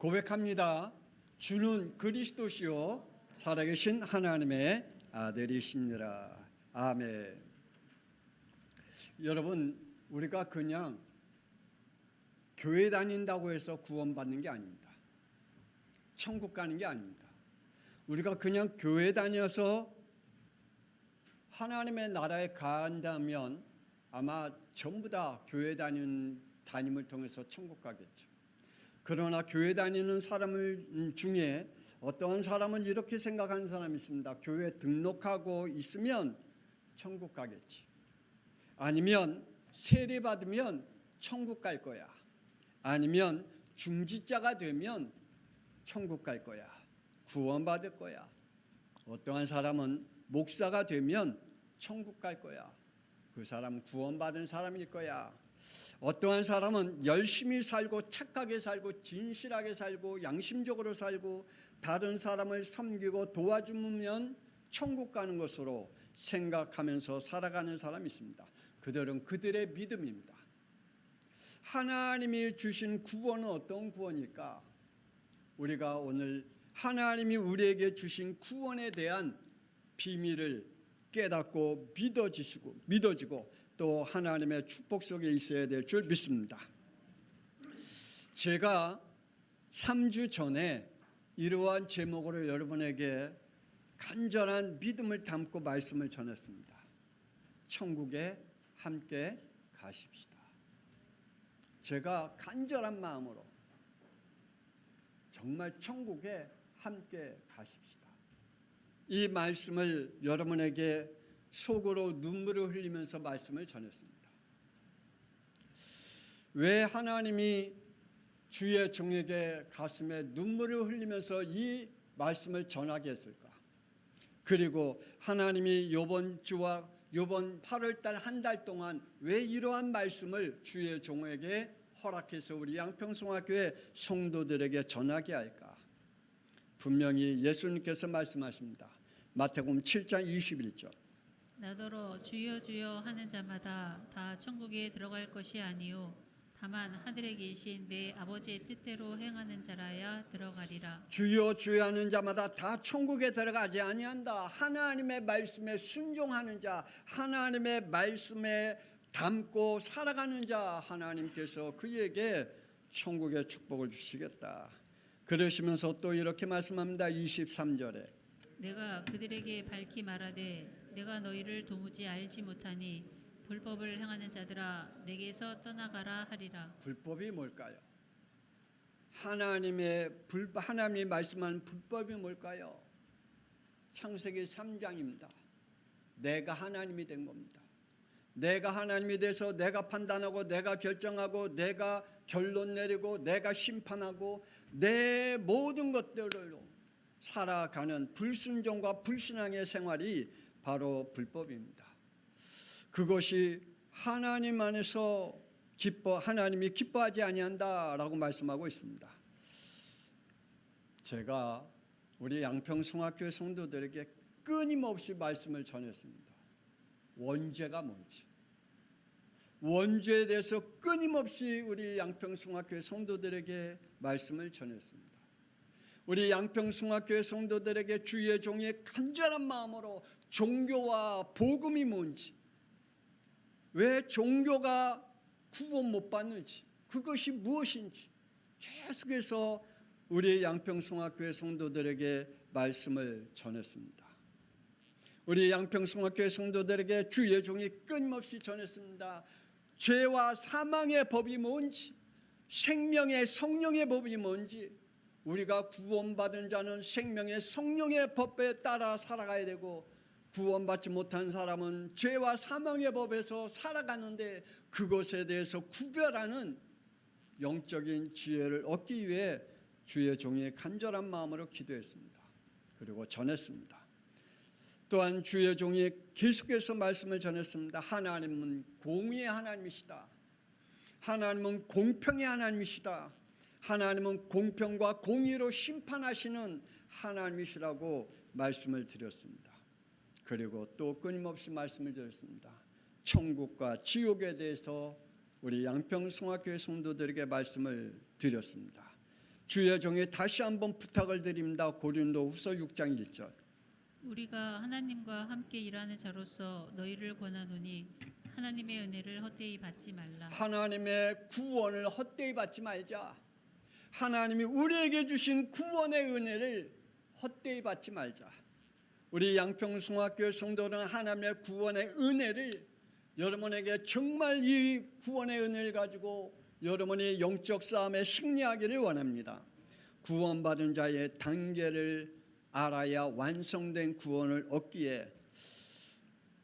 고백합니다. 주는 그리스도시요 살아계신 하나님의 아들이시니라. 아멘. 여러분, 우리가 그냥 교회 다닌다고 해서 구원받는 게 아닙니다. 천국 가는 게 아닙니다. 우리가 그냥 교회 다녀서 하나님의 나라에 간다면 아마 전부 다 교회 다님을 통해서 천국 가겠죠. 그러나 교회 다니는 사람 중에 어떠한 사람은 이렇게 생각하는 사람이 있습니다. 교회 등록하고 있으면 천국 가겠지. 아니면 세례 받으면 천국 갈 거야. 아니면 중지자가 되면 천국 갈 거야. 구원받을 거야. 어떠한 사람은 목사가 되면 천국 갈 거야. 그 사람은 구원받은 사람일 거야. 어떠한 사람은 열심히 살고 착하게 살고 진실하게 살고 양심적으로 살고 다른 사람을 섬기고 도와주면 천국 가는 것으로 생각하면서 살아가는 사람이 있습니다. 그들은 그들의 믿음입니다. 하나님이 주신 구원은 어떤 구원일까? 우리가 오늘 하나님이 주신 구원에 대한 비밀을 깨닫고 믿어지고 또 하나님의 축복 속에 있어야 될 줄 믿습니다. 제가 3주 전에 이러한 제목으로 여러분에게 간절한 믿음을 담고 말씀을 전했습니다. 천국에 함께 가십시다. 제가 간절한 마음으로 정말 천국에 함께 가십시다. 이 말씀을 여러분에게 속으로 눈물을 흘리면서 말씀을 전했습니다. 왜 하나님이 주의 종에게 가슴에 눈물을 흘리면서 이 말씀을 전하게 했을까? 그리고 하나님이 이번 주와 이번 8월달 한 달 동안 왜 이러한 말씀을 주의 종에게 허락해서 우리 양평송학교의 성도들에게 전하게 할까? 분명히 예수님께서 말씀하십니다. 마태복음 7장 21절. 나더러 주여 주여 하는 자마다 다 천국에 들어갈 것이 아니요 다만 하늘에 계신 내 아버지의 뜻대로 행하는 자라야 들어가리라. 주여 주여 하는 자마다 다 천국에 들어가지 아니한다. 하나님의 말씀에 순종하는 자, 하나님의 말씀에 담고 살아가는 자, 하나님께서 그에게 천국의 축복을 주시겠다. 그러시면서 또 이렇게 말씀합니다. 23절에 내가 그들에게 밝히 말하되 내가 너희를 도무지 알지 못하니 불법을 행하는 자들아 내게서 떠나가라 하리라. 불법이 뭘까요? 하나님이 말씀하는 불법이 뭘까요? 창세기 3장입니다. 내가 하나님이 된 겁니다. 내가 하나님이 돼서 내가 판단하고 내가 결정하고 내가 결론 내리고 내가 심판하고 내 모든 것들로 살아가는 불순종과 불신앙의 생활이 바로 불법입니다. 그것이 하나님 안에서 하나님이 기뻐하지 아니한다라고 말씀하고 있습니다. 제가 우리 양평송학교 성도들에게 끊임없이 말씀을 전했습니다. 원죄가 뭔지, 원죄에 대해서 끊임없이 우리 양평송학교 성도들에게 말씀을 전했습니다. 우리 양평송학교 성도들에게 주의 종의 간절한 마음으로 종교와 복음이 뭔지, 왜 종교가 구원 못 받는지, 그것이 무엇인지 계속해서 우리 양평송학교의 성도들에게 말씀을 전했습니다. 우리 양평송학교의 성도들에게 주의 종이 끊임없이 전했습니다. 죄와 사망의 법이 뭔지, 생명의 성령의 법이 뭔지, 우리가 구원받은 자는 생명의 성령의 법에 따라 살아가야 되고 구원받지 못한 사람은 죄와 사망의 법에서 살아가는데 그것에 대해서 구별하는 영적인 지혜를 얻기 위해 주의 종이 간절한 마음으로 기도했습니다. 그리고 전했습니다. 또한 주의 종이 계속해서 말씀을 전했습니다. 하나님은 공의의 하나님이시다. 하나님은 공평의 하나님이시다. 하나님은 공평과 공의로 심판하시는 하나님이시라고 말씀을 드렸습니다. 그리고 또 끊임없이 말씀을 드렸습니다. 천국과 지옥에 대해서 우리 양평송학교의 성도들에게 말씀을 드렸습니다. 주의 종이 다시 한번 부탁을 드립니다. 고린도후서 6장 1절. 우리가 하나님과 함께 일하는 자로서 너희를 권하노니 하나님의 은혜를 헛되이 받지 말라. 하나님의 구원을 헛되이 받지 말자. 하나님이 우리에게 주신 구원의 은혜를 헛되이 받지 말자. 우리 양평중학교 성도는 하나님의 구원의 은혜를 여러분에게 정말 이 구원의 은혜를 가지고 여러분이 영적 싸움에 승리하기를 원합니다. 구원받은 자의 단계를 알아야 완성된 구원을 얻기에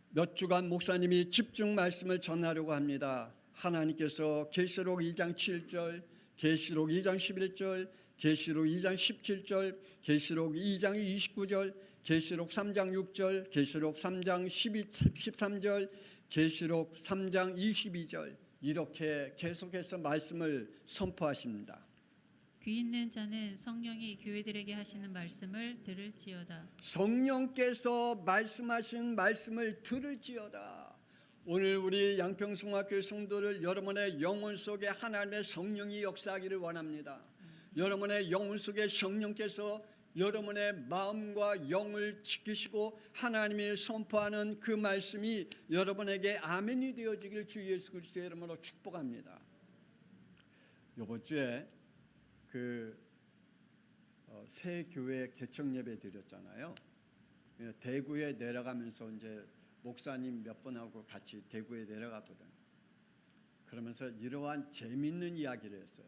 몇 주간 목사님이 집중 말씀을 전하려고 합니다. 하나님께서 계시록 2장 7절, 계시록 2장 11절, 계시록 2장 17절, 계시록 2장 29절, 계시록 3장 6절, 계시록 3장 13절, 계시록 3장 22절 이렇게 계속해서 말씀을 선포하십니다. 귀 있는 자는 성령이 교회들에게 하시는 말씀을 들을지어다. 성령께서 말씀하신 말씀을 들을지어다. 오늘 우리 양평중학교 성도를 여러분의 영혼 속에 하나님의 성령이 역사하기를 원합니다. 여러분의 영혼 속에 성령께서 여러분의 마음과 영을 지키시고 하나님이 선포하는 그 말씀이 여러분에게 아멘이 되어지길 주 예수 그리스도의 이름으로 축복합니다. 이번 주에 새 교회 개척 예배 드렸잖아요. 대구에 내려가면서 이제 목사님 몇 분하고 같이 대구에 내려갔거든. 그러면서 이러한 재미있는 이야기를 했어요.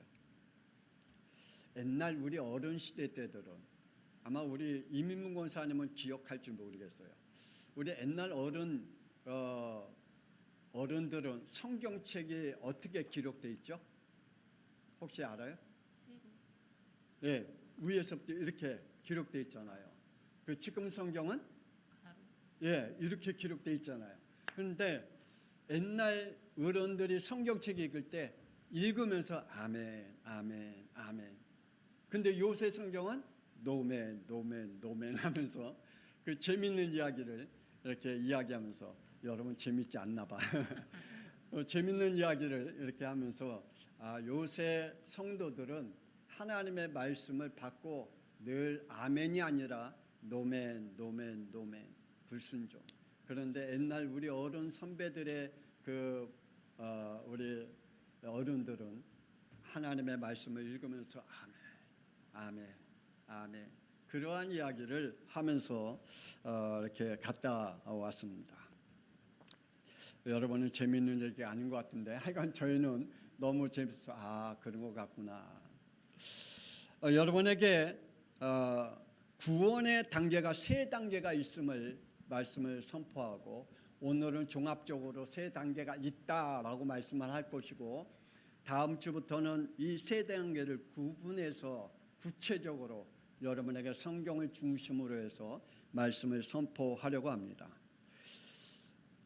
옛날 우리 어른 시대 때들은 아마 우리 이민문 권사님은 기억할지 모르겠어요. 우리 옛날 어른들은 성경책이 어떻게 기록돼 있죠? 혹시 알아요? 예, 위에서부터 이렇게 기록돼 있잖아요. 그 지금 성경은 예, 이렇게 기록돼 있잖아요. 그런데 옛날 어른들이 성경책 읽을 때 읽으면서 아멘, 아멘, 아멘. 근데 요새 성경은 노멘, 노멘, 노멘 하면서 그 재밌는 이야기를 이렇게 이야기하면서 여러분 재밌지 않나 봐. 재밌는 이야기를 이렇게 하면서 요새 성도들은 하나님의 말씀을 받고 늘 아멘이 아니라 노멘, 노멘, 노멘 불순종. 그런데 옛날 우리 어른 선배들의 우리 어른들은 하나님의 말씀을 읽으면서 아멘, 아멘, 아멘 그러한 이야기를 하면서 이렇게 갔다 왔습니다. 여러분은 재미있는 얘기 아닌 것 같은데 하여간 저희는 너무 재밌어. 그런 것 같구나. 여러분에게 구원의 단계가 세 단계가 있음을 말씀을 선포하고 오늘은 종합적으로 세 단계가 있다라고 말씀을 할 것이고 다음 주부터는 이 세 단계를 구분해서 구체적으로 여러분에게 성경을 중심으로 해서 말씀을 선포하려고 합니다.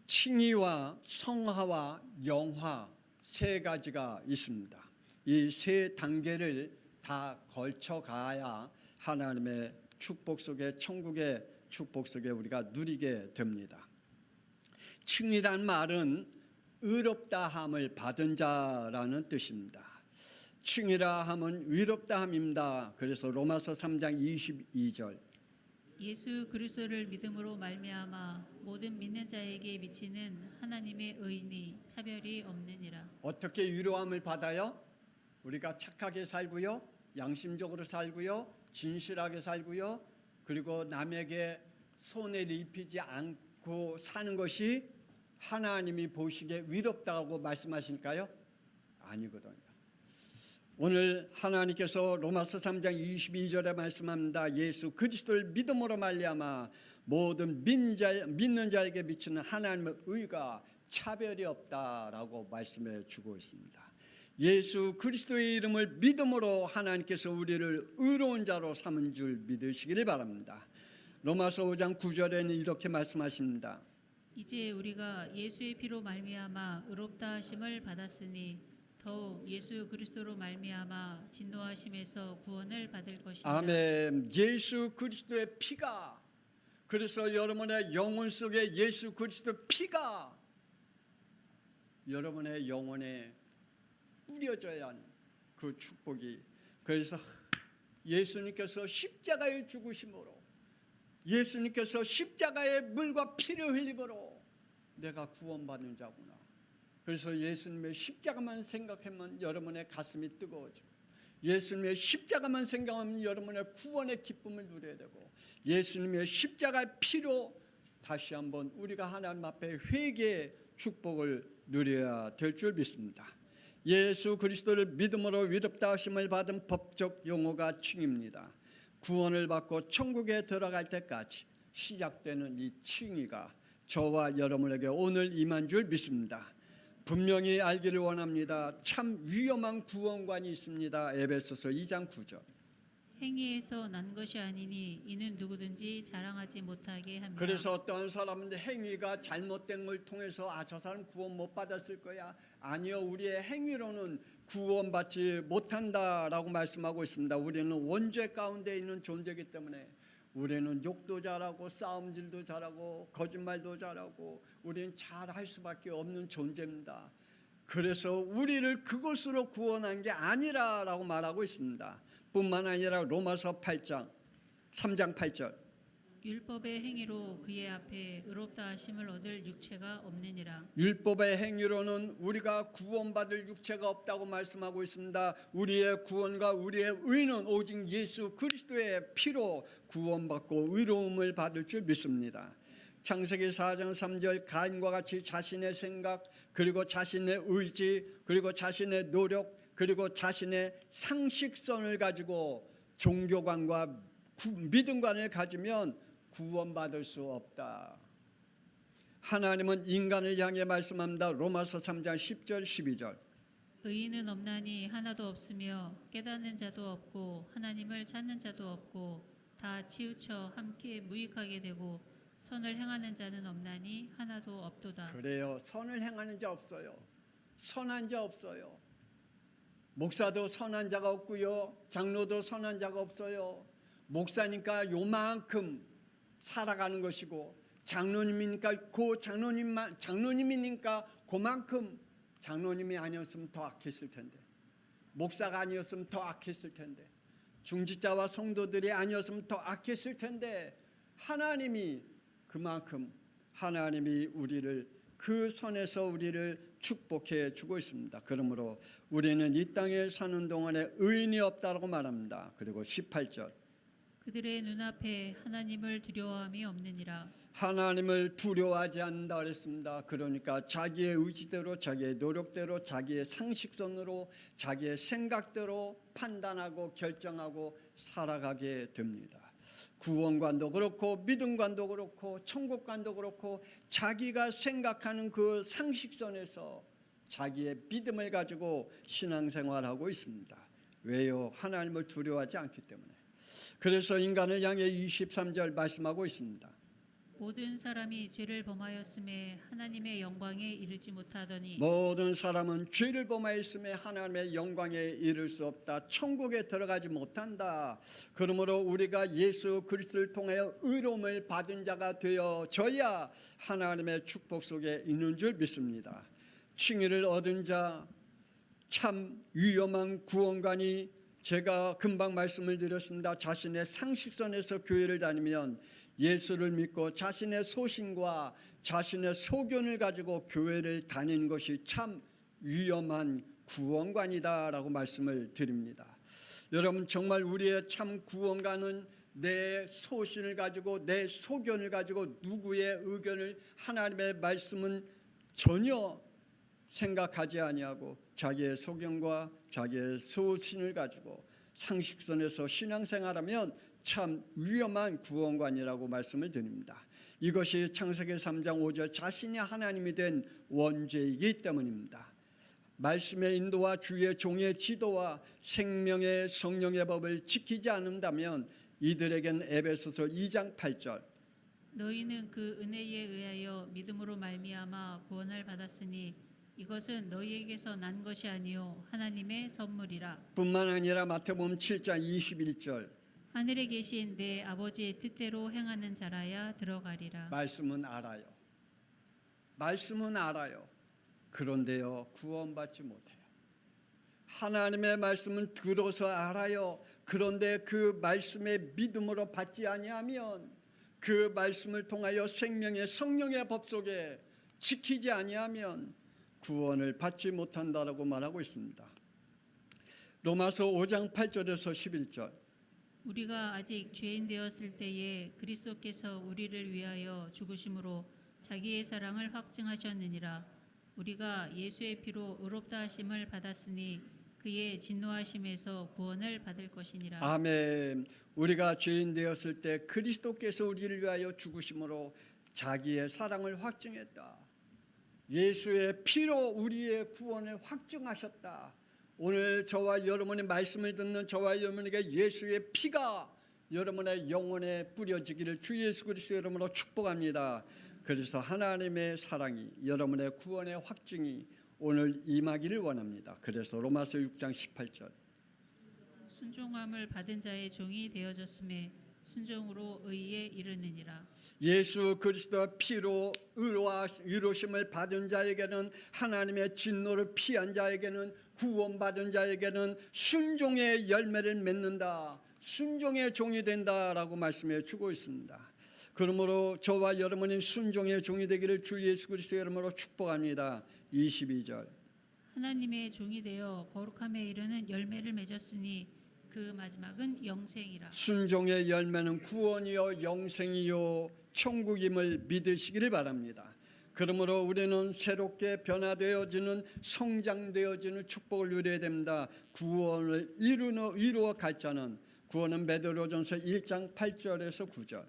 칭의와 성화와 영화 세 가지가 있습니다. 이 세 단계를 다 걸쳐가야 하나님의 축복 속에 천국의 축복 속에 우리가 누리게 됩니다. 칭의란 말은 의롭다 함을 받은 자라는 뜻입니다. 칭의라 함은 위롭다 함입니다. 그래서 로마서 3장 22절 예수 그리스도를 믿음으로 말미암아 모든 믿는 자에게 미치는 하나님의 의인이 차별이 없느니라. 어떻게 위로함을 받아요? 우리가 착하게 살고요, 양심적으로 살고요, 진실하게 살고요, 그리고 남에게 손해를 입히지 않고 사는 것이 하나님이 보시기에 위롭다고 말씀하실까요? 아니거든요. 오늘 하나님께서 로마서 3장 22절에 말씀합니다. 예수 그리스도를 믿음으로 말미암아 모든 믿는 자에게 미치는 하나님의 의가 차별이 없다라고 말씀해 주고 있습니다. 예수 그리스도의 이름을 믿음으로 하나님께서 우리를 의로운 자로 삼은 줄 믿으시기를 바랍니다. 로마서 5장 9절에는 이렇게 말씀하십니다. 이제 우리가 예수의 피로 말미암아 의롭다 하심을 받았으니 더욱 예수 그리스도로 말미암아 진노하심에서 구원을 받을 것이다. 아멘. 예수 그리스도의 피가, 그래서 여러분의 영혼 속에 예수 그리스도의 피가 여러분의 영혼에 뿌려져야 하는 그 축복이, 그래서 예수님께서 십자가에 죽으심으로, 예수님께서 십자가에 물과 피를 흘림으로 내가 구원받는 자구나. 그래서 예수님의 십자가만 생각하면 여러분의 가슴이 뜨거워지고, 예수님의 십자가만 생각하면 여러분의 구원의 기쁨을 누려야 되고, 예수님의 십자가의 피로 다시 한번 우리가 하나님 앞에 회개의 축복을 누려야 될 줄 믿습니다. 예수 그리스도를 믿음으로 위롭다 하심을 받은 법적 용어가 칭입니다. 구원을 받고 천국에 들어갈 때까지 시작되는 이 칭의가 저와 여러분에게 오늘 임한 줄 믿습니다. 분명히 알기를 원합니다. 참 위험한 구원관이 있습니다. 에베소서 2장 9절. 행위에서 난 것이 아니니 이는 누구든지 자랑하지 못하게 합니다. 그래서 어떠한 사람은 행위가 잘못된 걸 통해서 저 사람 구원 못 받았을 거야. 아니요, 우리의 행위로는 구원받지 못한다라고 말씀하고 있습니다. 우리는 원죄 가운데 있는 존재이기 때문에 우리는 욕도 잘하고 싸움질도 잘하고 거짓말도 잘하고 우리는 잘할 수밖에 없는 존재입니다. 그래서 우리를 그것으로 구원한 게 아니라라고 말하고 있습니다. 뿐만 아니라 로마서 3장 8절. 율법의 행위로 그의 앞에 의롭다 하심을 얻을 육체가 없느니라. 율법의 행위로는 우리가 구원받을 육체가 없다고 말씀하고 있습니다. 우리의 구원과 우리의 의는 오직 예수 그리스도의 피로 구원받고 의로움을 받을 줄 믿습니다. 창세기 4장 3절, 가인과 같이 자신의 생각, 그리고 자신의 의지, 그리고 자신의 노력, 그리고 자신의 상식선을 가지고 종교관과 믿음관을 가지면 구원받을 수 없다. 하나님은 인간을 향해 말씀합니다. 로마서 3장 10절 12절. 의인은 없나니 하나도 없으며 깨닫는 자도 없고 하나님을 찾는 자도 없고 다 치우쳐 함께 무익하게 되고 선을 행하는 자는 없나니 하나도 없도다. 그래요. 선을 행하는 자 없어요. 선한 자 없어요. 목사도 선한 자가 없고요. 장로도 선한 자가 없어요. 목사니까 요만큼 살아가는 것이고, 장로님이니까 장로님이니까 그만큼, 장로님이 아니었으면 더 악했을 텐데, 목사가 아니었으면 더 악했을 텐데, 중직자와 성도들이 아니었으면 더 악했을 텐데, 하나님이 그만큼 하나님이 우리를 그 선에서 우리를 축복해 주고 있습니다. 그러므로 우리는 이 땅에 사는 동안에 의인이 없다고 말합니다. 그리고 18절. 그들의 눈앞에 하나님을 두려워함이 없느니라. 하나님을 두려워하지 않는다 그랬습니다. 그러니까 자기의 의지대로, 자기의 노력대로, 자기의 상식선으로, 자기의 생각대로 판단하고 결정하고 살아가게 됩니다. 구원관도 그렇고 믿음관도 그렇고 천국관도 그렇고 자기가 생각하는 그 상식선에서 자기의 믿음을 가지고 신앙생활하고 있습니다. 왜요? 하나님을 두려워하지 않기 때문에. 그래서 인간을 향해 23절 말씀하고 있습니다. 모든 사람이 죄를 범하였음에 하나님의 영광에 이르지 못하더니 모든 사람은 죄를 범하였음에 하나님의 영광에 이를 수 없다. 천국에 들어가지 못한다. 그러므로 우리가 예수 그리스도를 통하여 의로움을 받은 자가 되어져야 하나님의 축복 속에 있는 줄 믿습니다. 칭의를 얻은 자, 참 위험한 구원관이 제가 금방 말씀을 드렸습니다. 자신의 상식선에서 교회를 다니면 예수를 믿고 자신의 소신과 자신의 소견을 가지고 교회를 다니는 것이 참 위험한 구원관이다라고 말씀을 드립니다. 여러분, 정말 우리의 참 구원관은 내 소신을 가지고 내 소견을 가지고 누구의 의견을, 하나님의 말씀은 전혀 생각하지 아니하고 자기의 소견과 자기의 소신을 가지고 상식선에서 신앙생활하면 참 위험한 구원관이라고 말씀을 드립니다. 이것이 창세기 3장 5절 자신이 하나님이 된 원죄이기 때문입니다. 말씀의 인도와 주의 종의 지도와 생명의 성령의 법을 지키지 않는다면 이들에겐 에베소서 2장 8절 너희는 그 은혜에 의하여 믿음으로 말미암아 구원을 받았으니 이것은 너희에게서 난 것이 아니요 하나님의 선물이라. 뿐만 아니라 마태복음 7장 21절 하늘에 계신 내 아버지의 뜻대로 행하는 자라야 들어가리라. 말씀은 알아요. 말씀은 알아요. 그런데요, 구원받지 못해요. 하나님의 말씀은 들어서 알아요. 그런데 그 말씀의 믿음으로 받지 아니하면, 그 말씀을 통하여 생명의 성령의 법 속에 지키지 아니하면 구원을 받지 못한다라고 말하고 있습니다. 로마서 5장 8절에서 11절. 우리가 아직 죄인 되었을 때에 그리스도께서 우리를 위하여 죽으심으로 자기의 사랑을 확증하셨느니라. 우리가 예수의 피로 의롭다 하심을 받았으니 그의 진노하심에서 구원을 받을 것이니라. 아멘. 우리가 죄인 되었을 때 그리스도께서 우리를 위하여 죽으심으로 자기의 사랑을 확증했다. 예수의 피로 우리의 구원을 확증하셨다. 오늘 저와 여러분의 말씀을 듣는 저와 여러분에게 예수의 피가 여러분의 영혼에 뿌려지기를 주 예수 그리스도 이름으로 축복합니다. 그래서 하나님의 사랑이, 여러분의 구원의 확증이 오늘 임하기를 원합니다. 그래서 로마서 6장 18절. 순종함을 받은 자의 종이 되어졌음에 순종으로 의에 이르느니라. 예수 그리스도의 피로 의로심을 받은 자에게는, 하나님의 진노를 피한 자에게는, 구원받은 자에게는 순종의 열매를 맺는다, 순종의 종이 된다라고 말씀해 주고 있습니다. 그러므로 저와 여러분이 순종의 종이 되기를 주 예수 그리스도의 이름으로 축복합니다. 22절. 하나님의 종이 되어 거룩함에 이르는 열매를 맺었으니 그 마지막은 영생이라. 순종의 열매는 구원이요 영생이요 천국임을 믿으시기를 바랍니다. 그러므로 우리는 새롭게 변화되어지는, 성장되어지는 축복을 누려야 됩니다. 구원을 이루어 갈 자는, 구원은 베드로전서 1장 8절에서 9절.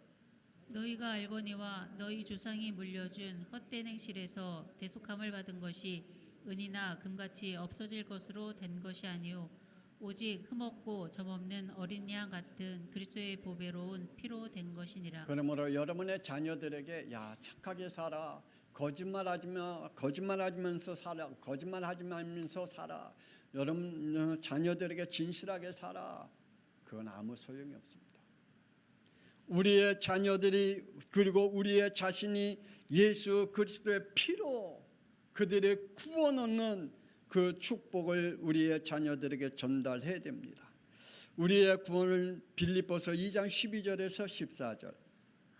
너희가 알거니와 너희 조상이 물려준 헛된 행실에서 대속함을 받은 것이 은이나 금같이 없어질 것으로 된 것이 아니요 오직 흠없고 점없는 어린 양 같은 그리스도의 보배로운 피로 된 것이니라. 그러므로 여러분의 자녀들에게 착하게 살아, 거짓말하면서 살아, 거짓말하면서 살아, 여러분 자녀들에게 진실하게 살아, 그건 아무 소용이 없습니다. 우리의 자녀들이, 그리고 우리의 자신이 예수 그리스도의 피로 그들의 구원 얻는 그 축복을 우리의 자녀들에게 전달해야 됩니다. 우리의 구원을 빌립보서 2장 12절에서 14절.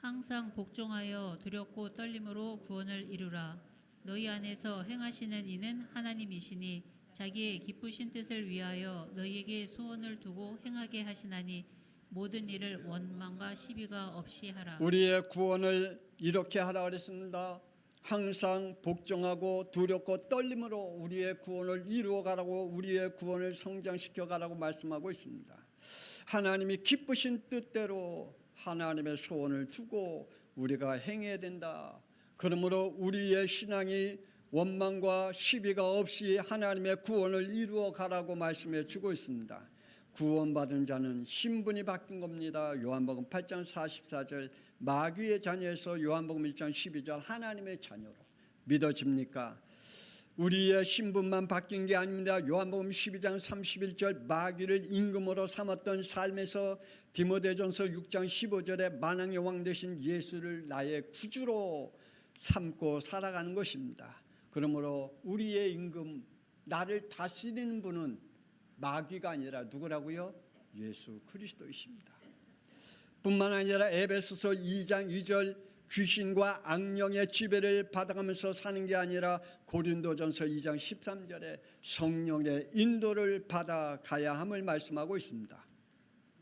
항상 복종하여 두렵고 떨림으로 구원을 이루라. 너희 안에서 행하시는 이는 하나님이시니 자기의 기쁘신 뜻을 위하여 너희에게 소원을 두고 행하게 하시나니 모든 일을 원망과 시비가 없이 하라. 우리의 구원을 이렇게 하라 그랬습니다. 항상 복종하고 두렵고 떨림으로 우리의 구원을 이루어 가라고, 우리의 구원을 성장시켜 가라고 말씀하고 있습니다. 하나님이 기쁘신 뜻대로 하나님의 소원을 두고 우리가 행해야 된다. 그러므로 우리의 신앙이 원망과 시비가 없이 하나님의 구원을 이루어 가라고 말씀해 주고 있습니다. 구원받은 자는 신분이 바뀐 겁니다. 요한복음 8장 44절, 마귀의 자녀에서 요한복음 1장 12절 하나님의 자녀로 믿어집니까? 우리의 신분만 바뀐 게 아닙니다. 요한복음 12장 31절, 마귀를 임금으로 삼았던 삶에서 디모데전서 6장 15절에 만왕의 왕 되신 예수를 나의 구주로 삼고 살아가는 것입니다. 그러므로 우리의 임금, 나를 다스리는 분은 마귀가 아니라 누구라고요? 예수 그리스도이십니다. 뿐만 아니라 에베소서 2장 2절, 귀신과 악령의 지배를 받아가면서 사는 게 아니라 고린도전서 2장 13절에 성령의 인도를 받아가야 함을 말씀하고 있습니다.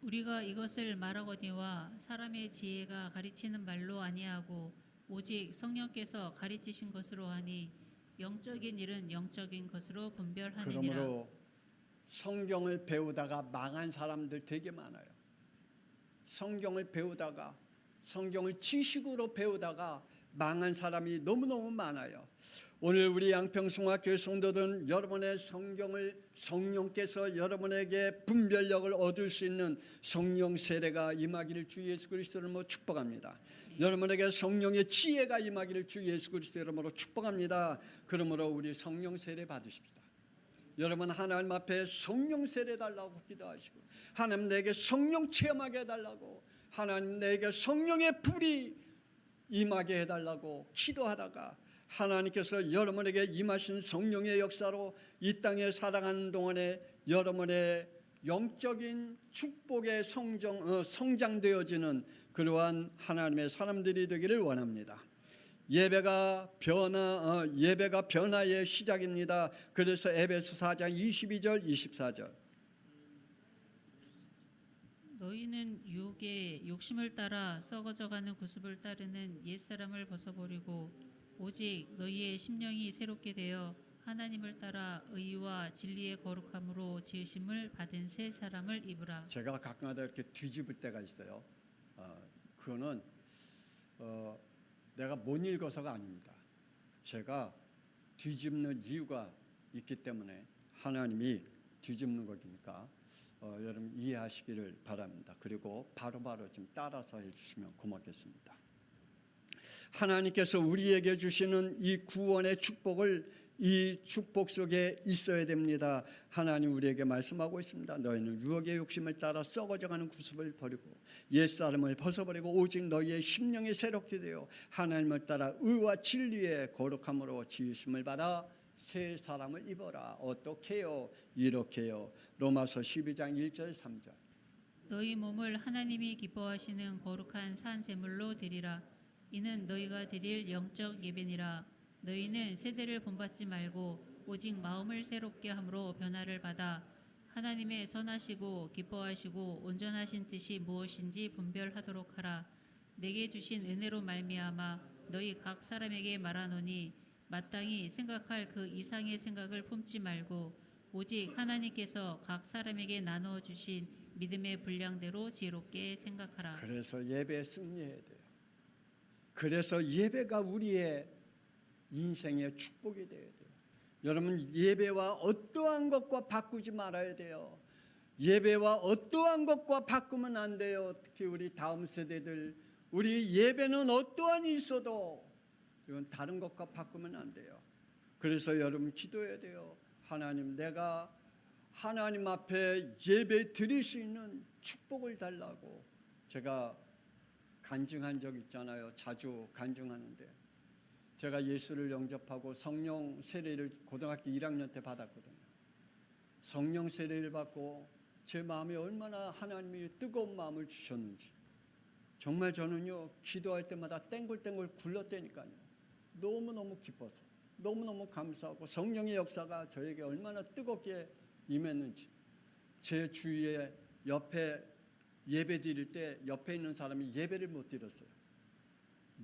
우리가 이것을 말하거니와 사람의 지혜가 가르치는 말로 아니하고 오직 성령께서 가르치신 것으로 하니 영적인 일은 영적인 것으로 분별하느니라. 그러므로 성경을 배우다가 망한 사람들 되게 많아요. 성경을 배우다가, 성경을 지식으로 배우다가 망한 사람이 너무너무 많아요. 오늘 우리 양평성화교회 성도들은 여러분의 성경을, 성령께서 여러분에게 분별력을 얻을 수 있는 성령 세례가 임하기를 주 예수 그리스도를 이름으로 축복합니다. 여러분에게 성령의 지혜가 임하기를 주 예수 그리스도 이름으로 축복합니다. 그러므로 우리 성령 세례 받으십시다. 여러분 하나님 앞에 성령 세례 달라고 기도하시고, 하나님 내게 성령 체험하게 해달라고, 하나님 내게 성령의 불이 임하게 해달라고 기도하다가 하나님께서 여러분에게 임하신 성령의 역사로 이 땅에 살아가는 동안에 여러분의 영적인 축복의 성장되어지는 그러한 하나님의 사람들이 되기를 원합니다. 예배가 변화의 시작입니다. 그래서 에베소 4장 22절 24절 너희는 유혹의 욕심을 따라 썩어져가는 구습을 따르는 옛사람을 벗어버리고 오직 너희의 심령이 새롭게 되어 하나님을 따라 의와 진리의 거룩함으로 지으심을 받은 새 사람을 입으라. 제가 가끔가다 이렇게 뒤집을 때가 있어요. 그거는 내가 못 읽어서가 아닙니다. 제가 뒤집는 이유가 있기 때문에 하나님이 뒤집는 거니까 여러분 이해하시기를 바랍니다. 그리고 바로바로 좀 따라서 해주시면 고맙겠습니다. 하나님께서 우리에게 주시는 이 구원의 축복을 이 축복 속에 있어야 됩니다. 하나님 우리에게 말씀하고 있습니다. 너희는 유혹의 욕심을 따라 썩어져가는 구습을 버리고 옛사람을 벗어버리고 오직 너희의 심령이 새롭게 되어 하나님을 따라 의와 진리의 거룩함으로 지으심을 받아 새 사람을 입어라. 어떻게요? 이렇게요. 로마서 12장 1절 3절 너희 몸을 하나님이 기뻐하시는 거룩한 산 제물로 드리라. 이는 너희가 드릴 영적 예배니라. 너희는 세대를 본받지 말고 오직 마음을 새롭게 함으로 변화를 받아 하나님의 선하시고 기뻐하시고 온전하신 뜻이 무엇인지 분별하도록 하라. 내게 주신 은혜로 말미암아 너희 각 사람에게 말하노니 마땅히 생각할 그 이상의 생각을 품지 말고 오직 하나님께서 각 사람에게 나누어 주신 믿음의 분량대로 지혜롭게 생각하라. 그래서 예배에 승리해야 돼요. 그래서 예배가 우리의 인생의 축복이 되어야 돼요. 여러분 예배와 어떠한 것과 바꾸지 말아야 돼요. 예배와 어떠한 것과 바꾸면 안 돼요. 특히 우리 다음 세대들 우리 예배는 어떠한이 있어도 이건 다른 것과 바꾸면 안 돼요. 그래서 여러분 기도해야 돼요. 하나님 내가 하나님 앞에 예배 드릴 수 있는 축복을 달라고. 제가 간증한 적 있잖아요. 자주 간증하는데 제가 예수를 영접하고 성령 세례를 고등학교 1학년 때 받았거든요. 성령 세례를 받고 제 마음에 얼마나 하나님이 뜨거운 마음을 주셨는지 정말 저는요 기도할 때마다 땡글땡글 굴렀다니까요. 너무너무 기뻐서 너무너무 감사하고 성령의 역사가 저에게 얼마나 뜨겁게 임했는지 제 주위에 옆에 예배 드릴 때 옆에 있는 사람이 예배를 못 드렸어요.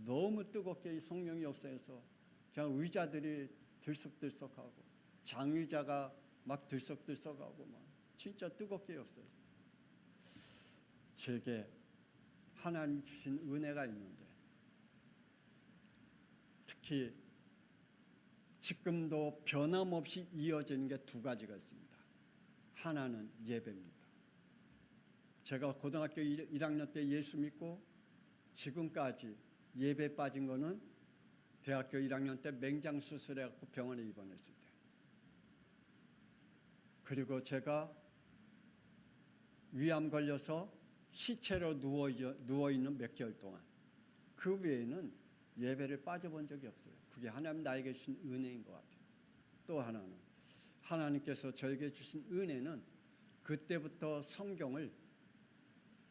너무 뜨겁게 이 성령의 역사에서 그냥 의자들이 들썩들썩하고 장의자가 막 들썩들썩하고 막 진짜 뜨겁게 역사했어요. 제게 하나님 주신 은혜가 있는데 특히 지금도 변함없이 이어지는 게 두 가지가 있습니다. 하나는 예배입니다. 제가 고등학교 1학년 때 예수 믿고 지금까지 예배 빠진 거는 대학교 1학년 때 맹장 수술해갖고 병원에 입원했을 때. 그리고 제가 위암 걸려서 시체로 누워있는 몇 개월 동안 그 외에는 예배를 빠져본 적이 없어요. 그게 하나님 나에게 주신 은혜인 것 같아요. 또 하나는 하나님께서 저에게 주신 은혜는 그때부터 성경을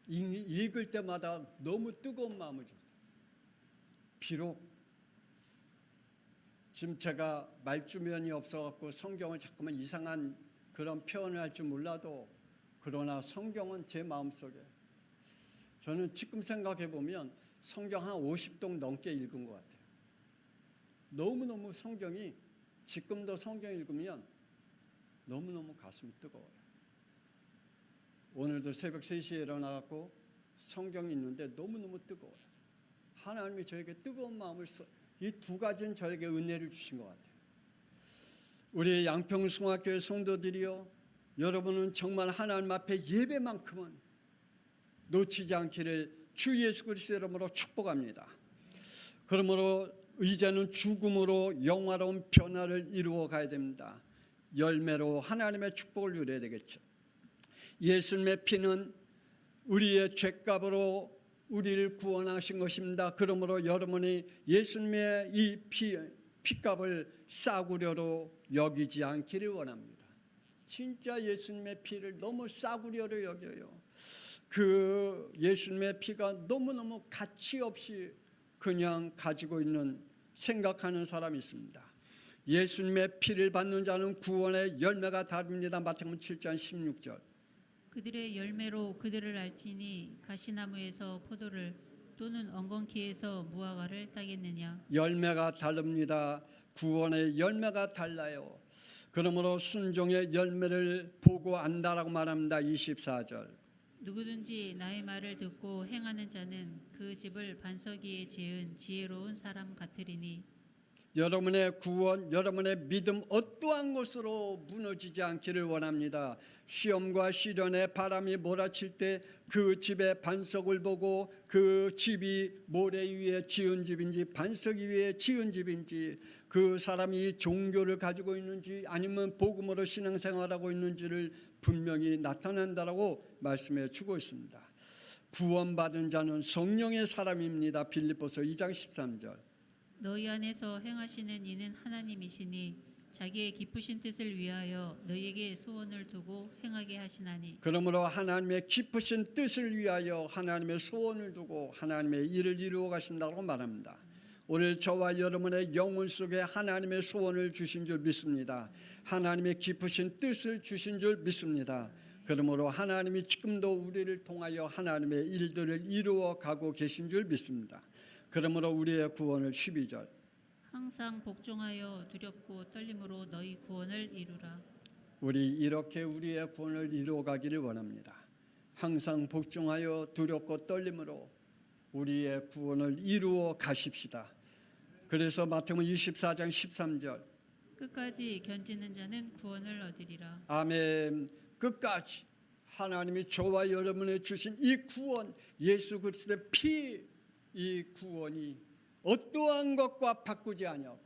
읽을 때마다 너무 뜨거운 마음을 줬어요. 비록 지금 제가 말주변이 없어갖고 성경을 자꾸만 이상한 그런 표현을 할 줄 몰라도 그러나 성경은 제 마음속에 저는 지금 생각해 보면 성경 한 50동 넘게 읽은 것 같아요. 너무너무 성경이 지금도 성경 읽으면 너무너무 가슴이 뜨거워요. 오늘도 새벽 3시에 일어나갖고 성경이 있는데 너무너무 뜨거워요. 하나님이 저에게 뜨거운 마음을 이 두 가지는 저에게 은혜를 주신 것 같아요. 우리 양평숭학교의 성도들이요, 여러분은 정말 하나님 앞에 예배만큼은 놓치지 않기를 주 예수 그리스도의 이름으로 축복합니다. 그러므로 이제는 죽음으로 영화로운 변화를 이루어 가야 됩니다. 열매로 하나님의 축복을 누려야 되겠죠. 예수님의 피는 우리의 죄값으로 우리를 구원하신 것입니다. 그러므로 여러분이 예수님의 이 피값을 싸구려로 여기지 않기를 원합니다. 진짜 예수님의 피를 너무 싸구려로 여겨요. 그 예수님의 피가 너무너무 가치 없이 그냥 가지고 있는 생각하는 사람이 있습니다. 예수님의 피를 받는 자는 구원의 열매가 다릅니다. 마태복음 7장 16절. 그들의 열매로 그들을 알지니 가시나무에서 포도를 또는 엉겅퀴에서 무화과를 따겠느냐. 열매가 다릅니다. 구원의 열매가 달라요. 그러므로 순종의 열매를 보고 안다라고 말합니다. 24절. 누구든지 나의 말을 듣고 행하는 자는 그 집을 반석 위에 지은 지혜로운 사람 같으리니. 여러분의 구원, 여러분의 믿음 어떠한 것으로 무너지지 않기를 원합니다. 시험과 시련에 바람이 몰아칠 때 그 집의 반석을 보고 그 집이 모래 위에 지은 집인지 반석 위에 지은 집인지 그 사람이 종교를 가지고 있는지 아니면 복음으로 신앙생활하고 있는지를 분명히 나타낸다라고 말씀해 주고 있습니다. 구원받은 자는 성령의 사람입니다. 빌립보서 2장 13절. 너희 안에서 행하시는 이는 하나님이시니 자기의 기쁘신 뜻을 위하여 너희에게 소원을 두고 행하게 하시나니. 그러므로 하나님의 기쁘신 뜻을 위하여 하나님의 소원을 두고 하나님의 일을 이루어 가신다고 말합니다. 오늘 저와 여러분의 영혼 속에 하나님의 소원을 주신 줄 믿습니다. 하나님의 기쁘신 뜻을 주신 줄 믿습니다. 그러므로 하나님이 지금도 우리를 통하여 하나님의 일들을 이루어 가고 계신 줄 믿습니다. 그러므로 우리의 구원을 12절. 항상 복종하여 두렵고 떨림으로 너희 구원을 이루라. 우리 이렇게 우리의 구원을 이루어 가기를 원합니다. 항상 복종하여 두렵고 떨림으로 우리의 구원을 이루어 가십시다. 그래서 마태복음 24장 13절. 끝까지 견지는 자는 구원을 얻으리라. 아멘. 끝까지 하나님이 저와 여러분의 주신 이 구원, 예수 그리스도의 피, 이 구원이 어떠한 것과 바꾸지 아니하고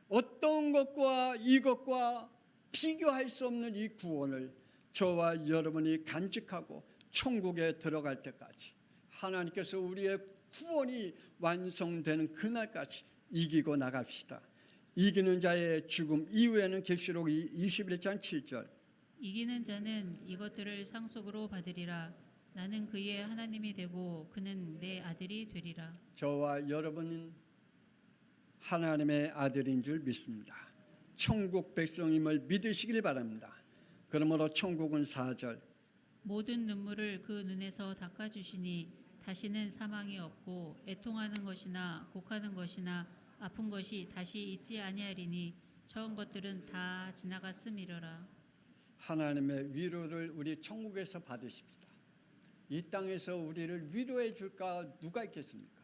어떤 것과 이것과 비교할 수 없는 이 구원을 저와 여러분이 간직하고 천국에 들어갈 때까지 하나님께서 우리의 구원이 완성되는 그날까지 이기고 나갑시다. 이기는 자의 죽음 이후에는 계시록 21장 7절. 이기는 자는 이것들을 상속으로 받으리라. 나는 그의 하나님이 되고 그는 내 아들이 되리라. 저와 여러분은 하나님의 아들인 줄 믿습니다. 천국 백성임을 믿으시길 바랍니다. 그러므로 천국은 4절. 모든 눈물을 그 눈에서 닦아주시니 다시는 사망이 없고 애통하는 것이나 곡하는 것이나 아픈 것이 다시 있지 아니하리니 저런 것들은 다 지나갔음이러라. 하나님의 위로를 우리 천국에서 받으십시다. 이 땅에서 우리를 위로해 줄까 누가 있겠습니까?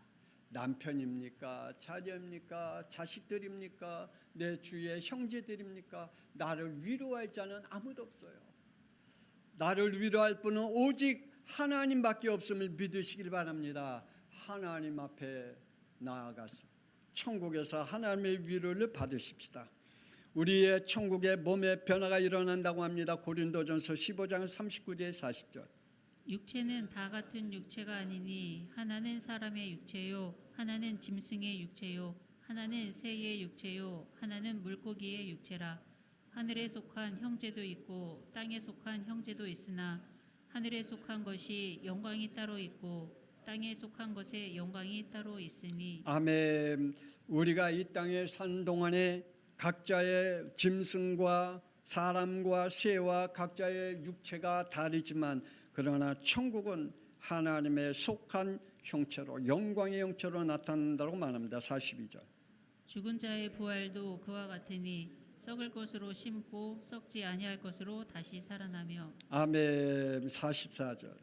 남편입니까? 자녀입니까? 자식들입니까? 내 주위의 형제들입니까? 나를 위로할 자는 아무도 없어요. 나를 위로할 분은 오직 하나님밖에 없음을 믿으시길 바랍니다. 하나님 앞에 나아가서 천국에서 하나님의 위로를 받으십시다. 우리의 천국의 몸의 변화가 일어난다고 합니다. 고린도전서 15장 39절 40절. 육체는 다 같은 육체가 아니니 하나는 사람의 육체요 하나는 짐승의 육체요 하나는 새의 육체요 하나는 물고기의 육체라. 하늘에 속한 형제도 있고 땅에 속한 형제도 있으나 하늘에 속한 것이 영광이 따로 있고 땅에 속한 것에 영광이 따로 있으니. 아멘. 우리가 이 땅에 사는 동안에 각자의 짐승과 사람과 새와 각자의 육체가 다르지만 그러나 천국은 하나님의 속한 형체로 영광의 형체로 나타난다고 말합니다. 42절. 죽은 자의 부활도 그와 같으니 썩을 것으로 심고 썩지 아니할 것으로 다시 살아나며. 아멘. 44절.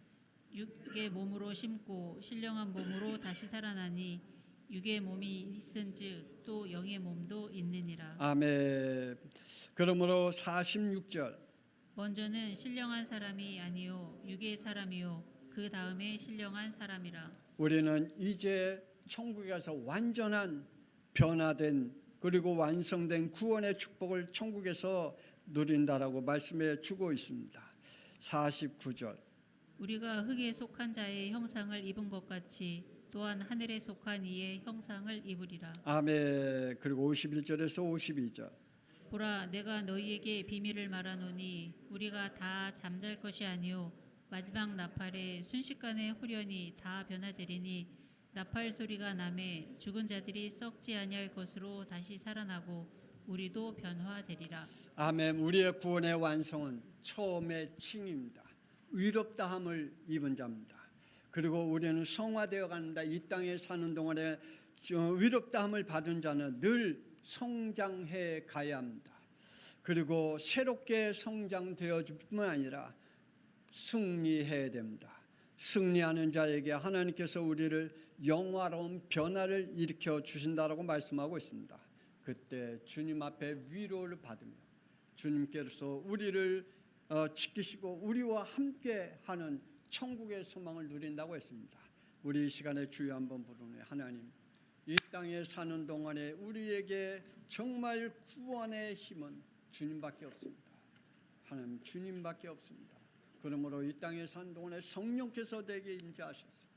육의 몸으로 심고 신령한 몸으로 다시 살아나니 육의 몸이 있은즉 또 영의 몸도 있느니라. 아멘. 그러므로 46절. 먼저는 신령한 사람이 아니요 육의 사람이요 그 다음에 신령한 사람이라. 우리는 이제 천국에 가서 완전한 변화된 그리고 완성된 구원의 축복을 천국에서 누린다라고 말씀해 주고 있습니다. 49절. 우리가 흙에 속한 자의 형상을 입은 것 같이 또한 하늘에 속한 이의 형상을 입으리라. 아멘. 그리고 51절에서 52절. 보라, 내가 너희에게 비밀을 말하노니 우리가 다 잠잘 것이 아니요 마지막 나팔에 순식간에 후련히 다 변화되리니 나팔 소리가 나매 죽은 자들이 썩지 아니할 것으로 다시 살아나고 우리도 변화되리라. 아멘. 우리의 구원의 완성은 처음의 칭입니다. 의롭다함을 입은 자입니다. 그리고 우리는 성화되어 간다. 이 땅에 사는 동안에 의롭다함을 받은 자는 늘 성장해 가야 합니다. 그리고 새롭게 성장되어질 뿐만 아니라 승리해야 됩니다. 승리하는 자에게 하나님께서 우리를 영화로운 변화를 일으켜 주신다라고 말씀하고 있습니다. 그때 주님 앞에 위로를 받으며 주님께서 우리를 지키시고 우리와 함께하는 천국의 소망을 누린다고 했습니다. 우리 이 시간에 주여 한번 부르네. 하나님, 이 땅에 사는 동안에 우리에게 정말 구원의 힘은 주님밖에 없습니다. 하나님, 주님밖에 없습니다. 그러므로 이 땅에 사는 동안에 성령께서 내게 임재하셔서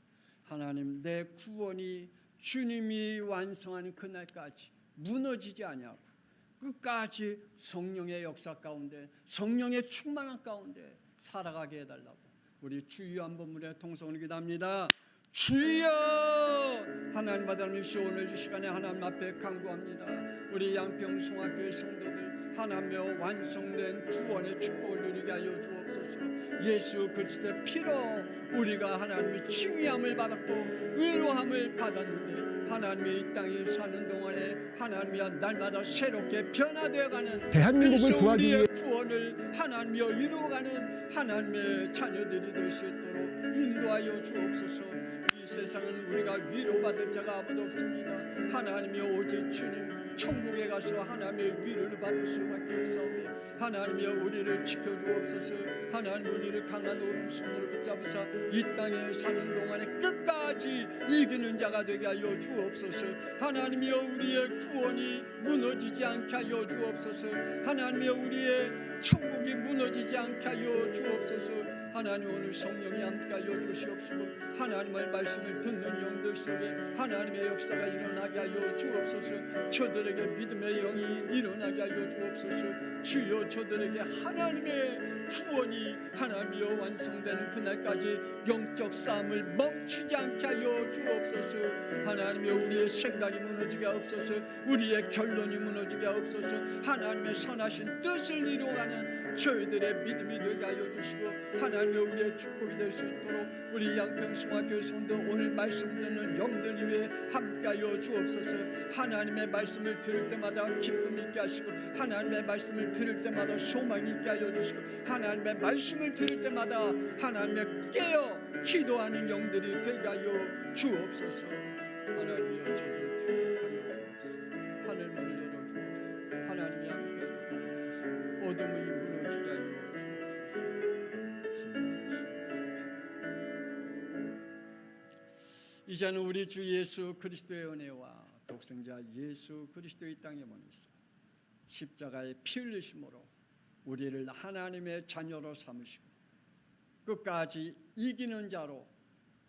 하나님, 내 구원이 주님이 완성하는 그날까지 무너지지 아니하고 끝까지 성령의 역사 가운데, 성령의 충만한 가운데 살아가게 해달라고 우리 주여 한번 물에 통성을 기도합니다. 주여! 하나님 아버지, 오늘 이 시간에 하나님 앞에 간구합니다. 우리 양평송학교의 성도들 하나님의 완성된 구원의 축복을 누리게 하여 주옵소서. 예수 그리스도의 피로 우리가 하나님의 칭의함을 받았고 위로함을 받았는데 하나님의 이 땅에 사는 동안에 하나님이여 날마다 새롭게 변화되어가는 대한민국을 구하기 위해 구원을 하나님이여 이루어가는 하나님의 자녀들이 될 수 있도록 인도하여 주옵소서. 이 세상은 우리가 위로받을 자가 아무도 없습니다. 하나님이여 오직 주님 천국에 가서 하나님의 위로를 받을 수밖에 없사오니 하나님이여 우리를 지켜주옵소서. 하나님 우리를 강한 오른손으로 붙잡으사 이 땅에 사는 동안에 끝까지 이기는 자가 되게 하여 주옵소서. 하나님이여 우리의 구원이 무너지지 않게 하여 주옵소서. 하나님이여 우리의 천국이 무너지지 않게 하여 주옵소서. 하나님 오늘 성령이 함께하여 주시옵시고 하나님의 말씀을 듣는 영들 속에 하나님의 역사가 일어나게 하여 주옵소서. 저들에게 믿음의 영이 일어나게 하여 주옵소서. 주여 저들에게 하나님의 구원이 하나님이여 완성되는 그날까지 영적 싸움을 멈추지 않게 하여 주옵소서. 하나님이여 우리의 생각이 무너지게 하옵소서. 우리의 결론이 무너지게 하옵소서. 하나님의 선하신 뜻을 이루어가는 저희들의 믿음이 되게 하여 주시고 하나님의 우리의 축복이 될 수 있도록 우리 양평송학교의 성도 오늘 말씀 듣는 영들 위해 함께하여 주옵소서. 하나님의 말씀을 들을 때마다 기쁨 있게 하시고 하나님의 말씀을 들을 때마다 소망 있게 하여 주시고 하나님의 말씀을 들을 때마다 하나님의 깨어 기도하는 영들이 되게 하여 주옵소서. 하나님이여 저를 축복하여 주옵소서. 하늘문을 열어주옵소서. 하나님이 함께하여 주옵소서. 어둠이 무너지게 하여 주옵소서. 이제는 우리 주 예수 그리스도의 은혜와 독생자 예수 그리스도의 땅에 머니서 십자가의 피 흘리심으로 우리를 하나님의 자녀로 삼으시고 끝까지 이기는 자로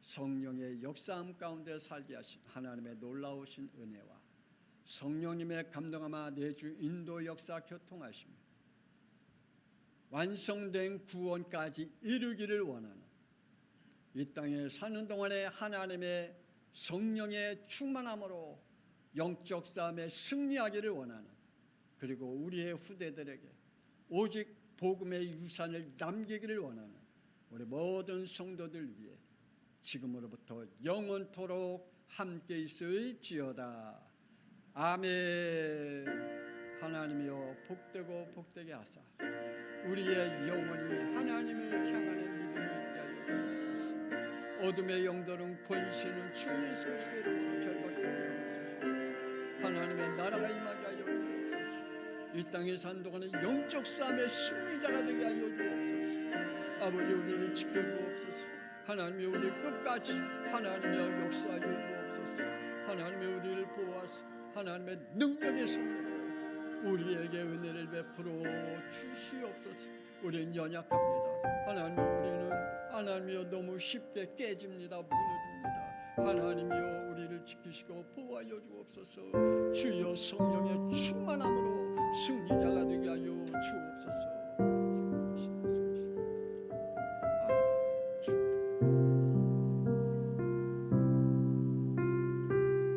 성령의 역사함 가운데 살게 하신 하나님의 놀라우신 은혜와 성령님의 감동하마 내주 인도 역사 교통하시며 완성된 구원까지 이루기를 원하는 이 땅에 사는 동안에 하나님의 성령의 충만함으로 영적 싸움에 승리하기를 원하는 그리고 우리의 후대들에게 오직 복음의 유산을 남기기를 원하는 우리 모든 성도들 위해 지금으로부터 영원토록 함께 있을지어다. 아멘. 하나님이여 복되고 복되게 하사 우리의 영혼이 하나님을 향하는 믿음이 있게 하여 주옵소서. 어둠의 영들은 권세는 주 예수 그리스도의 이름으로 결박되게 하옵소서. 하나님의 나라가 임하게 하여 주옵소서. 이 땅에 산 동안에 영적 싸움의 승리자가 되게 하여 주옵소서. 아버지 우리를 지켜주옵소서. 하나님이 우리 끝까지 하나님의 역사하여 주옵소서. 하나님이 우리를 보호하사 하나님의 능력의 손으로 우리에게 은혜를 베풀어 주시옵소서. 우리는 연약합니다. 하나님이여 너무 쉽게 깨집니다. 무너집니다. 하나님이여 우리를 지키시고 보호하여 주옵소서. 주여 성령의 충만함으로 승리자가 되게 하여 주옵소서.